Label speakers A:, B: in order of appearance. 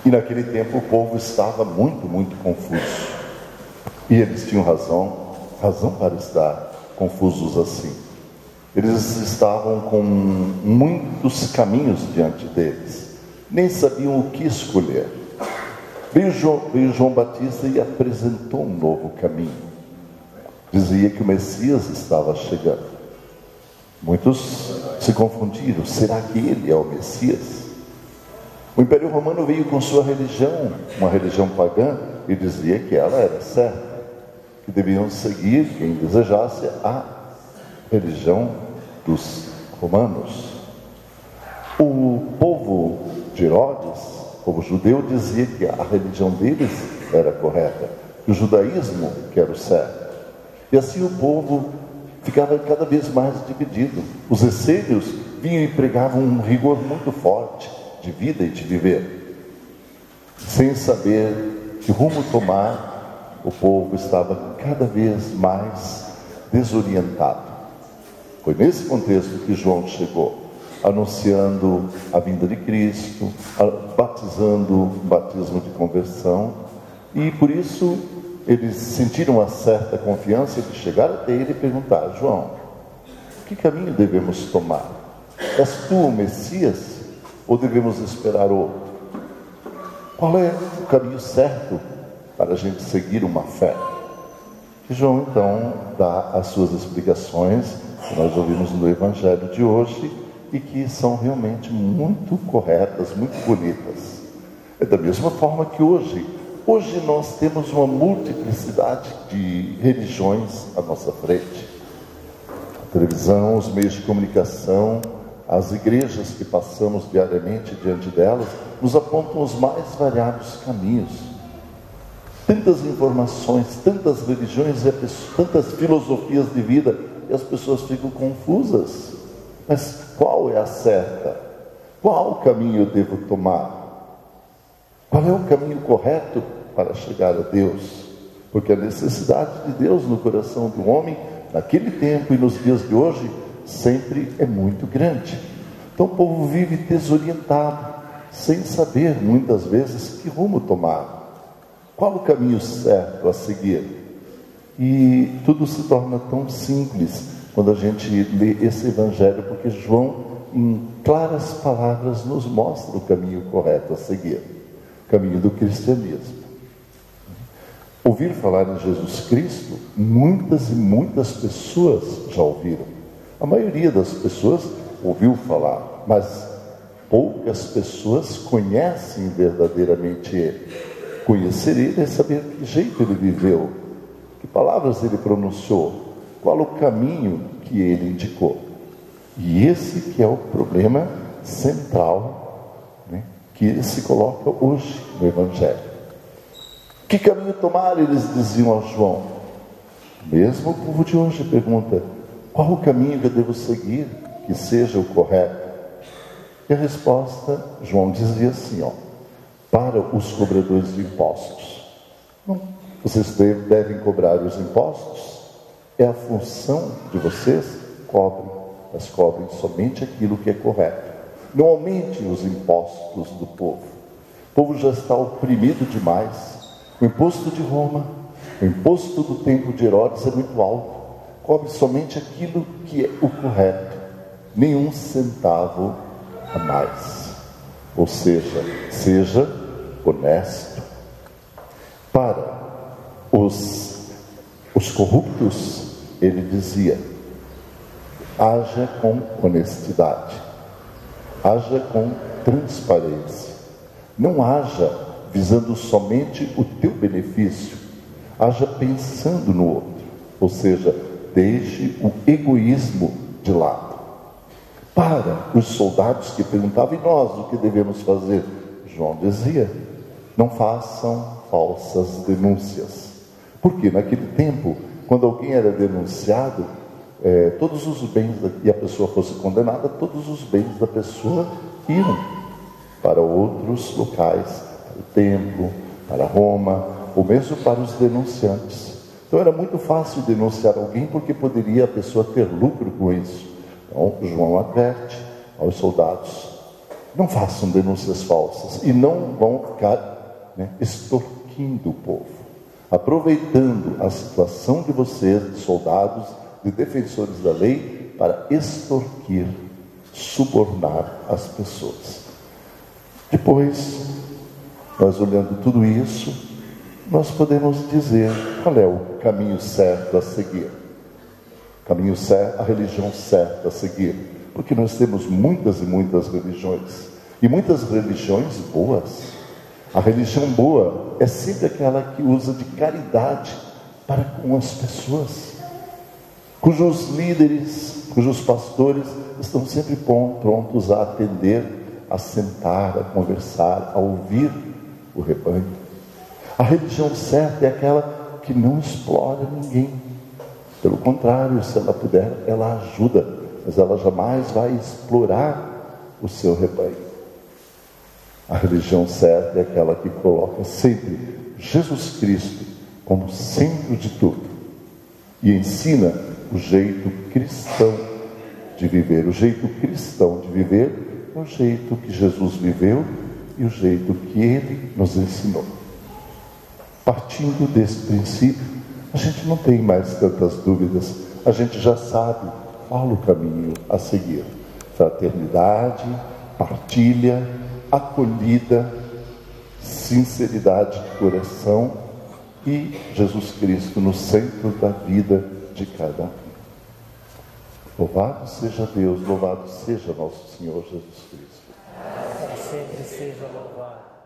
A: E naquele tempo o povo estava muito confuso. E eles tinham razão para estar confusos assim. Eles estavam com muitos caminhos diante deles, nem sabiam o que escolher. Veio João Batista e apresentou um novo caminho. Dizia que o Messias estava chegando. Muitos se confundiram, será que ele é o Messias? O Império Romano veio com sua religião, uma religião pagã, e dizia que ela era certa, que deviam seguir, quem desejasse, a religião dos romanos. O povo de Herodes, o povo judeu, dizia que a religião deles era correta, que o judaísmo que era o certo. E assim o povo ficava cada vez mais dividido. Os essênios vinham e pregavam um rigor muito forte de vida e de viver. Sem saber que rumo tomar, o povo estava cada vez mais desorientado. Foi nesse contexto que João chegou, anunciando a vinda de Cristo, batizando o batismo de conversão, e por isso eles sentiram uma certa confiança de chegar até ele e perguntar: João, que caminho devemos tomar? És tu o Messias ou devemos esperar outro? Qual é o caminho certo para a gente seguir uma fé? E João então dá as suas explicações que nós ouvimos no Evangelho de hoje e que são realmente muito corretas, muito bonitas. É da mesma forma que hoje nós temos uma multiplicidade de religiões à nossa frente. A televisão, os meios de comunicação, as igrejas que passamos diariamente diante delas, nos apontam os mais variados caminhos. Tantas informações, tantas religiões, tantas filosofias de vida, e as pessoas ficam confusas. Mas qual é a certa? Qual caminho eu devo tomar? Qual é o caminho correto para chegar a Deus? Porque a necessidade de Deus no coração do homem, naquele tempo e nos dias de hoje, sempre é muito grande. Então o povo vive desorientado, sem saber muitas vezes que rumo tomar, qual o caminho certo a seguir. E tudo se torna tão simples quando a gente lê esse Evangelho, porque João, em claras palavras, nos mostra o caminho correto a seguir, o caminho do cristianismo. Ouvir falar em Jesus Cristo, muitas e muitas pessoas já ouviram. A maioria das pessoas ouviu falar, mas poucas pessoas conhecem verdadeiramente Ele. Conhecer Ele é saber que jeito Ele viveu, que palavras Ele pronunciou, qual o caminho que Ele indicou. E esse que é o problema central, né, que se coloca hoje no Evangelho. Que caminho tomar? Eles diziam a João. Mesmo o povo de hoje pergunta: qual o caminho que eu devo seguir que seja o correto? E a resposta, João dizia assim, para os cobradores de impostos. Não, vocês devem cobrar os impostos, é a função de vocês, cobrem, mas cobrem somente aquilo que é correto. Não aumentem os impostos do povo. O povo já está oprimido demais. O imposto de Roma, o imposto do templo de Herodes é muito alto. Cobre somente aquilo que é o correto, nenhum centavo a mais. Ou seja, seja honesto. Para os corruptos, ele dizia: haja com honestidade, haja com transparência, não haja visando somente o teu benefício, haja pensando no outro, ou seja, deixe o egoísmo de lado. Para os soldados que perguntavam: e nós, o que devemos fazer? João dizia: não façam falsas denúncias. Porque naquele tempo, quando alguém era denunciado, todos os bens, e a pessoa fosse condenada, todos os bens da pessoa iam para outros locais, para o templo, para Roma, ou mesmo para os denunciantes. Então era muito fácil denunciar alguém, porque poderia a pessoa ter lucro com isso. Então João adverte aos soldados: não façam denúncias falsas e não vão ficar extorquindo o povo, aproveitando a situação de vocês, de soldados, de defensores da lei, para extorquir, subornar as pessoas. Depois, nós olhando tudo isso, nós podemos dizer qual é o caminho certo a seguir. Caminho certo, a religião certa a seguir. Porque nós temos muitas e muitas religiões. E muitas religiões boas. A religião boa é sempre aquela que usa de caridade para com as pessoas. Cujos líderes, cujos pastores estão sempre prontos a atender, a sentar, a conversar, a ouvir o rebanho. A religião certa é aquela que não explora ninguém. Pelo contrário, se ela puder, ela ajuda, mas ela jamais vai explorar o seu rebanho. A religião certa é aquela que coloca sempre Jesus Cristo como centro de tudo e ensina o jeito cristão de viver. O jeito cristão de viver é o jeito que Jesus viveu e o jeito que Ele nos ensinou. Partindo desse princípio, a gente não tem mais tantas dúvidas, a gente já sabe qual o caminho a seguir. Fraternidade, partilha, acolhida, sinceridade de coração e Jesus Cristo no centro da vida de cada um. Louvado seja Deus, louvado seja nosso Senhor Jesus Cristo.
B: Sempre seja louvado.